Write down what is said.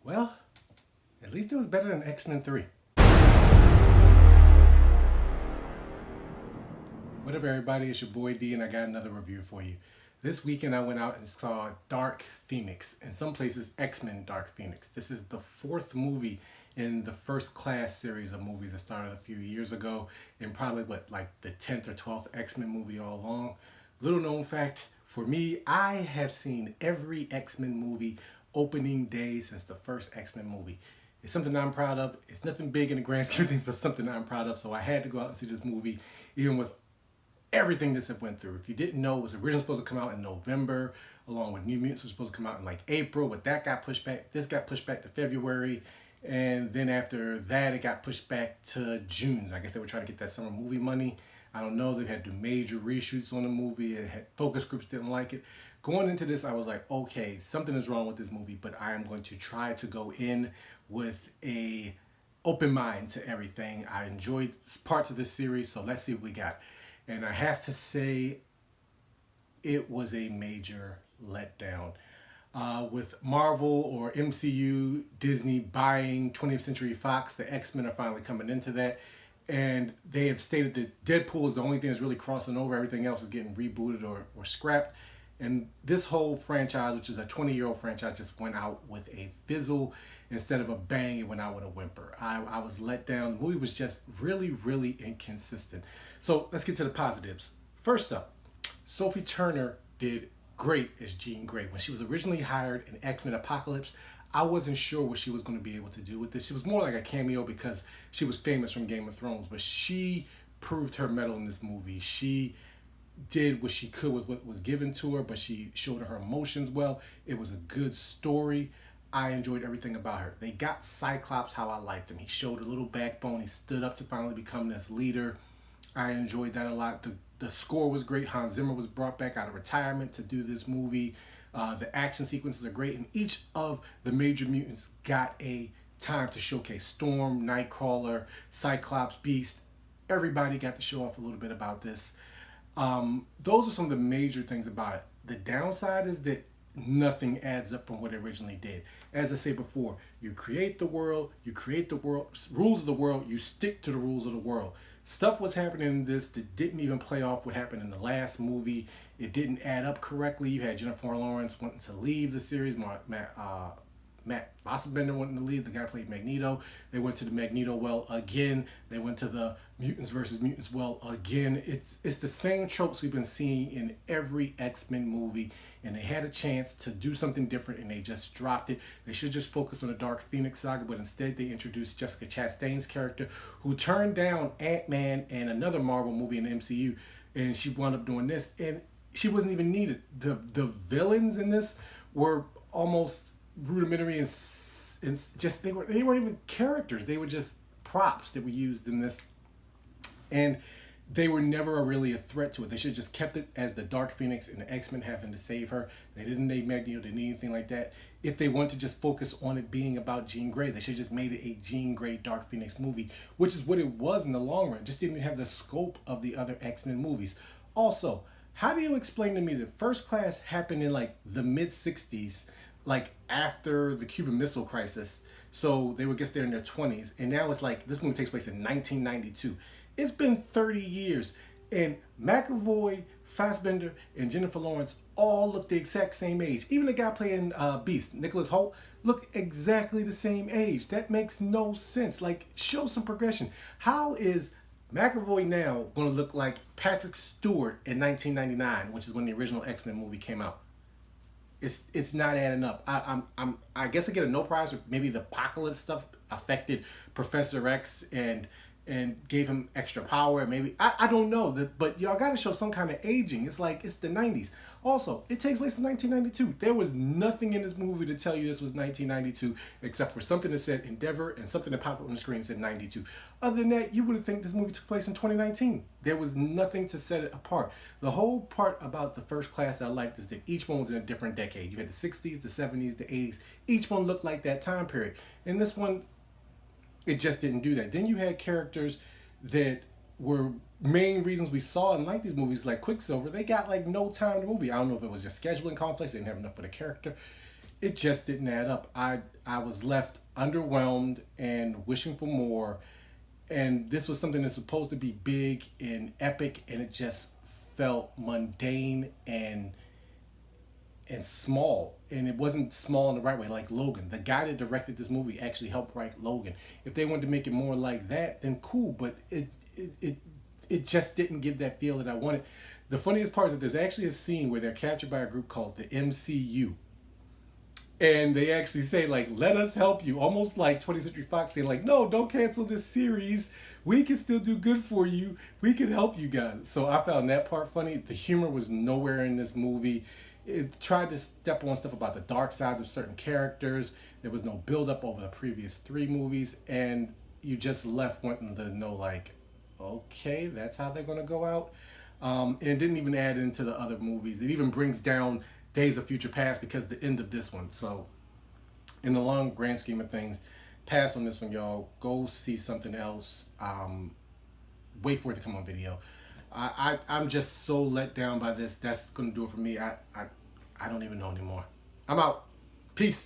Well, at least it was better than X-Men 3. What up, everybody? It's your boy D, and I got another review for you. This weekend, I went out and saw Dark Phoenix, in some places, X-Men Dark Phoenix. This is the fourth movie in the First Class series of movies that started a few years ago, and probably, like the 10th or 12th X-Men movie all along. Little known fact, for me, I have seen every X-Men movie opening day since the first X-Men movie. It's something I'm proud of. It's nothing big in the grand scheme of things, but something I'm proud of. So I had to go out and see this movie, even with everything this have went through. If you didn't know, it was originally supposed to come out in November, along with New Mutants was supposed to come out in like April, but that got pushed back. This got pushed back to February, and then after that, it got pushed back to June. I guess they were trying to get that summer movie money. I don't know. They had to do major reshoots on the movie. It had focus groups didn't like it. Going into this, I was like, okay, something is wrong with this movie, but I am going to try to go in with a open mind to everything. I enjoyed parts of this series, so let's see what we got. And I have to say, it was a major letdown. With Marvel or MCU, Disney buying 20th Century Fox, the X-Men are finally coming into that. And they have stated that Deadpool is the only thing that's really crossing over. Everything else is getting rebooted or scrapped. And this whole franchise, which is a 20-year-old franchise, just went out with a fizzle. Instead of a bang, it went out with a whimper. I was let down. The movie was just really, really inconsistent. So let's get to the positives. First up, Sophie Turner did great as Jean Grey. When she was originally hired in X-Men Apocalypse, I wasn't sure what she was going to be able to do with this. She was more like a cameo because she was famous from Game of Thrones, but she proved her mettle in this movie. She did what she could with what was given to her, but she showed her emotions well. It was a good story. I enjoyed everything about her. They got Cyclops how I liked him. He showed a little backbone. He stood up to finally become this leader. I enjoyed that a lot. The score was great. Hans Zimmer was brought back out of retirement to do this movie. The action sequences are great, and each of the major mutants got a time to showcase. Storm, Nightcrawler, Cyclops, Beast. Everybody got to show off a little bit about this. Those are some of the major things about it. The downside is that nothing adds up from what it originally did. As I said before, you create the world, rules of the world, you stick to the rules of the world. Stuff was happening in this that didn't even play off what happened in the last movie. It didn't add up correctly. You had Jennifer Lawrence wanting to leave the series. Matt Fassbender wanting to leave, the guy who played Magneto. They went to the Magneto well again. They went to the Mutants versus Mutants well again. It's the same tropes we've been seeing in every X-Men movie, and they had a chance to do something different, and they just dropped it. They should just focus on the Dark Phoenix saga, but instead they introduced Jessica Chastain's character, who turned down Ant-Man and another Marvel movie in the MCU, and she wound up doing this, and she wasn't even needed. The villains in this were almost rudimentary and just they weren't even characters. They were just props that were used in this, and they were never really a threat to it. They should have just kept it as the Dark Phoenix and the X-Men having to save her. They didn't need Magneto, they didn't need anything like that. If they wanted to just focus on it being about Jean Grey, they should have just made it a Jean Grey Dark Phoenix movie, which is what it was in the long run. Just didn't have the scope of the other X-Men movies. Also, how do you explain to me that First Class happened in like the mid-60s, like after the Cuban Missile Crisis? So they would guess they're in their 20s, and now it's like this movie takes place in 1992. It's been 30 years, and McAvoy, Fassbender, and Jennifer Lawrence all look the exact same age. Even the guy playing Beast, Nicholas Hoult, look exactly the same age. That makes no sense. Like, show some progression. How is McAvoy now going to look like Patrick Stewart in 1999, which is when the original X-Men movie came out? It's not adding up. I guess I get a no prize. Or maybe the apocalypse stuff affected Professor X and gave him extra power. Maybe I don't know that, but y'all got to show some kind of aging. It's like it's the 90s. Also, it takes place in 1992. There was nothing in this movie to tell you this was 1992 except for something that said Endeavor and something that popped up on the screen that said 92. Other than that, you would have think this movie took place in 2019. There was nothing to set it apart. The whole part about the First Class I liked is that each one was in a different decade. You had the 60s, the 70s, the 80s. Each one looked like that time period. And this one, it just didn't do that. Then you had characters that were main reasons we saw and liked these movies, like Quicksilver. They got like no time in the movie. I don't know if it was just scheduling conflicts, they didn't have enough for the character. it just didn't add up. I was left underwhelmed and wishing for more. And this was something that's supposed to be big and epic, and it just felt mundane and small. And it wasn't small in the right way, like Logan. The guy that directed this movie actually helped write Logan. If they wanted to make it more like that, then cool. But it just didn't give that feel that I wanted. The funniest part is that there's actually a scene where they're captured by a group called the MCU, and they actually say like, let us help you, almost like 20th Century Fox saying like, no, don't cancel this series, we can still do good for you, we can help you guys. So I found that part funny. The humor was nowhere in this movie. It tried to step on stuff about the dark sides of certain characters. There was no build up over the previous three movies, and you just left wanting to know like, okay, that's how they're going to go out. And it didn't even add into the other movies. It even brings down Days of Future Past because of the end of this one. So, in the long grand scheme of things, pass on this one, y'all. Go see something else. Wait for it to come on video. I'm just so let down by this. That's gonna do it for me. I don't even know anymore. I'm out. Peace.